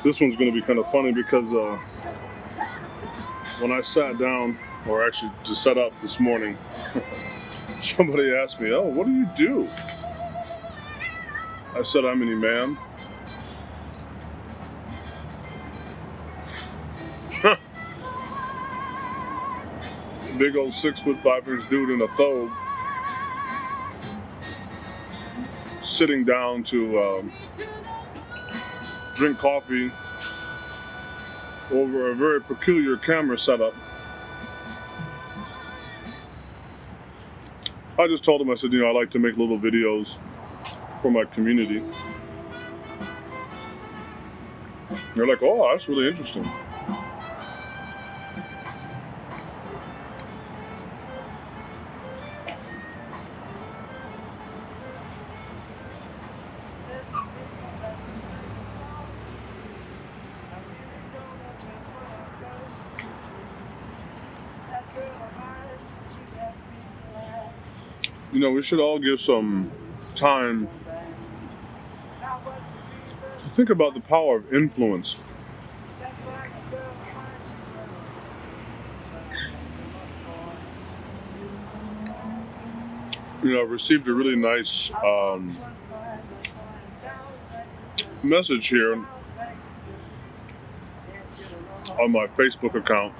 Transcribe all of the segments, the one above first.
This one's going to be kind of funny because when I sat down, or actually to set up this morning, somebody asked me, "Oh, what do you do?" I said, "I'm an imam." Big old 6'5" dude in a thobe, sitting down to drink coffee over a very peculiar camera setup. I just told him, I said, I like to make little videos for my community. They're like, "Oh, that's really interesting." We should all give some time to think about the power of influence. I've received a really nice message here on my Facebook account,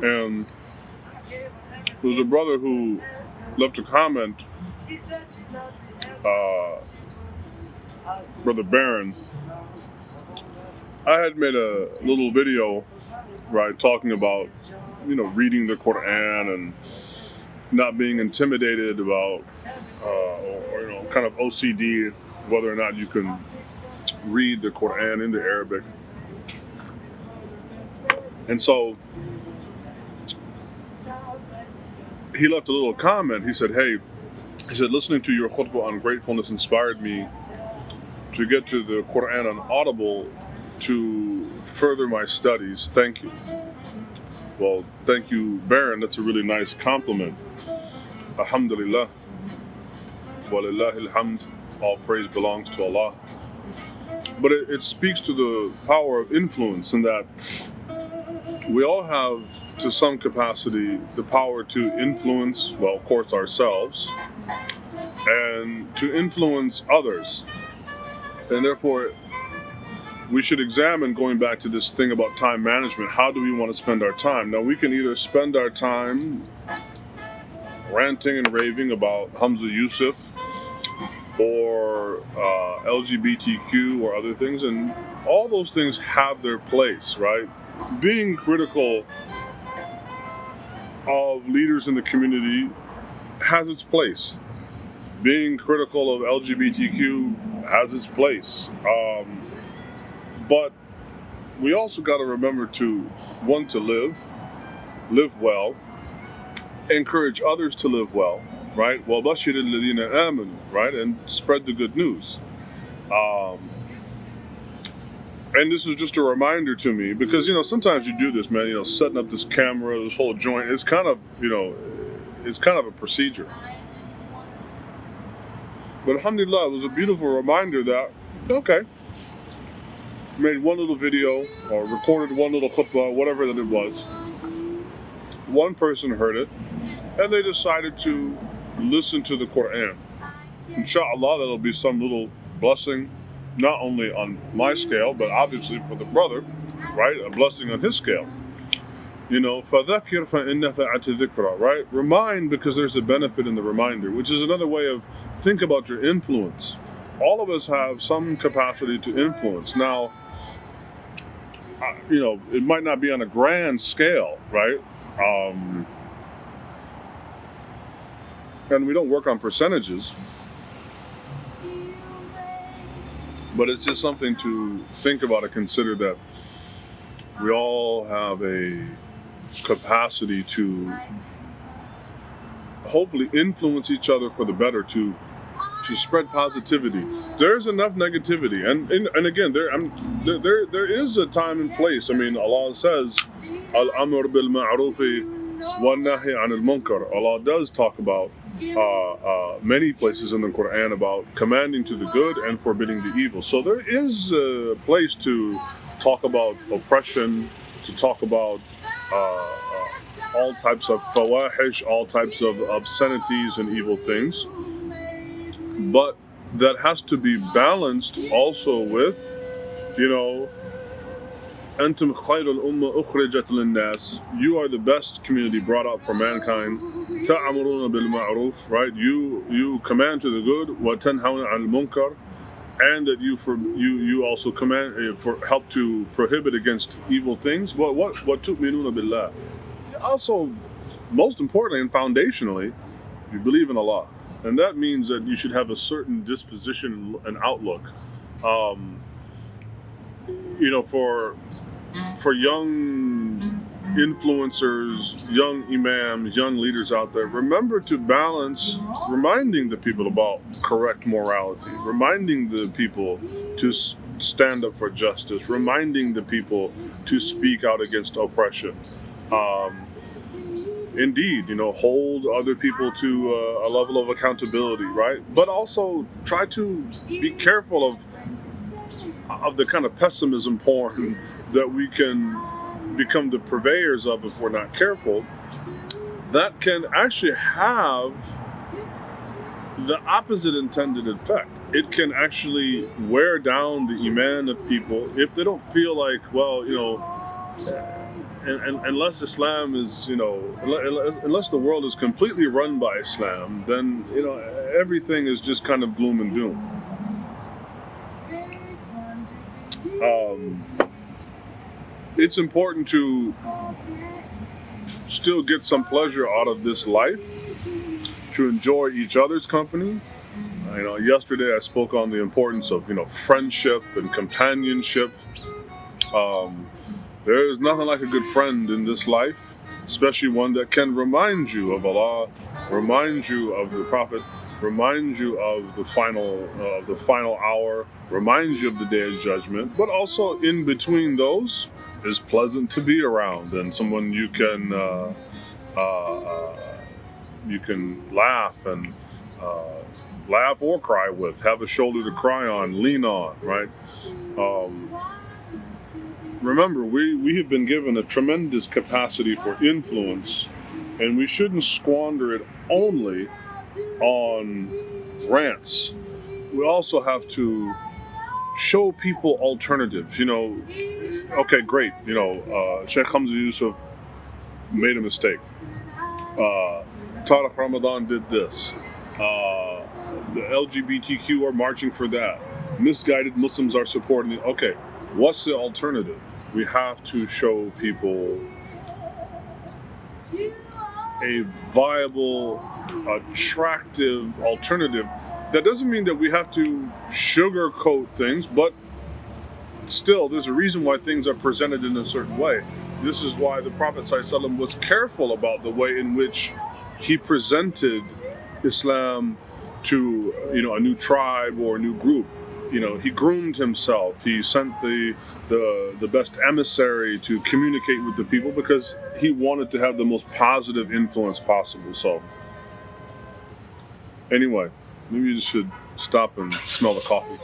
and there was a brother who left a comment, Brother Barron. I had made a little video, right, talking about, reading the Quran and not being intimidated about, or kind of OCD, whether or not you can read the Quran into Arabic. And so he left a little comment. He said, "Hey," he said, "listening to your khutbah on gratefulness inspired me to get to the Quran on Audible to further my studies. Thank you." Well, thank you, Baron. That's a really nice compliment. Alhamdulillah. Walillahi alhamd. All praise belongs to Allah. But it speaks to the power of influence, in that we all have, to some capacity, the power to influence, well, of course, ourselves, and to influence others. And therefore, we should examine, going back to this thing about time management, how do we want to spend our time? Now, we can either spend our time ranting and raving about Hamza Yusuf or LGBTQ or other things, and all those things have their place, right? Being critical of leaders in the community has its place. Being critical of LGBTQ has its place. But we also got to remember to live well, encourage others to live well, right? وَبَشِّرِ الَّذِينَ آمَنُوا, right? And spread the good news. And this is just a reminder to me, because, sometimes you do this, man, setting up this camera, this whole joint, it's kind of, it's kind of a procedure. But alhamdulillah, it was a beautiful reminder that, okay, made one little video or recorded one little khutbah, whatever that it was. One person heard it, and they decided to listen to the Quran. Inshallah, that'll be some little blessing, not only on my scale, but obviously for the brother, right? A blessing on his scale. فَذَكِّرْ فَإِنَّ فَعَتِ ذِكْرَى, right? Remind, because there's a benefit in the reminder, which is another way of think about your influence. All of us have some capacity to influence. Now, it might not be on a grand scale, right? And we don't work on percentages, but it's just something to think about and consider, that we all have a capacity to hopefully influence each other for the better, to spread positivity. There's enough negativity, and again, there is a time and place. I mean, Allah says, "Al-amr bil ma'rufi wa nahy anil munkar." Allah does talk about many places in the Quran about commanding to the good and forbidding the evil. So there is a place to talk about oppression, to talk about all types of fawahish, all types of obscenities and evil things. But that has to be balanced also with, you know, Antum khayrul umma ukhrijat linnas. You are the best community brought out for mankind. Ta'amuruna bil ma'ruf, right? You command to the good, wa tanhauna 'anil munkar, and that you also command for help to prohibit against evil things. What tu'minuna billah. Also, most importantly and foundationally, you believe in Allah, and that means that you should have a certain disposition and outlook. You know, for young influencers, young imams, young leaders out there, remember to balance reminding the people about correct morality, reminding the people to stand up for justice, reminding the people to speak out against oppression. Indeed, you know, hold other people to a level of accountability, right? But also try to be careful of the kind of pessimism porn that we can become the purveyors of if we're not careful. That can actually have the opposite intended effect. It can actually wear down the iman of people if they don't feel like, well, you know, unless Islam is, you know, unless the world is completely run by Islam, then, you know, everything is just kind of gloom and doom. It's important to still get some pleasure out of this life, to enjoy each other's company. You know, yesterday I spoke on the importance of, you know, friendship and companionship. There is nothing like a good friend in this life, especially one that can remind you of Allah, remind you of the Prophet, remind you of the final hour, remind you of the Day of Judgment. But also in between those is pleasant to be around, and someone you can laugh and laugh or cry with, have a shoulder to cry on, lean on, right? Remember, we have been given a tremendous capacity for influence, and we shouldn't squander it only on rants. We also have to show people alternatives. You know, okay, great. You know, Sheikh Hamza Yusuf made a mistake. Tariq Ramadan did this. The LGBTQ are marching for that. Misguided Muslims are supporting it. Okay, what's the alternative? We have to show people a viable, attractive alternative. That doesn't mean that we have to sugarcoat things, but still, there's a reason why things are presented in a certain way. This is why the Prophet ﷺ was careful about the way in which he presented Islam to, you know, a new tribe or a new group. You know, he groomed himself. He sent the best emissary to communicate with the people because he wanted to have the most positive influence possible. So, anyway, maybe you just should stop and smell the coffee.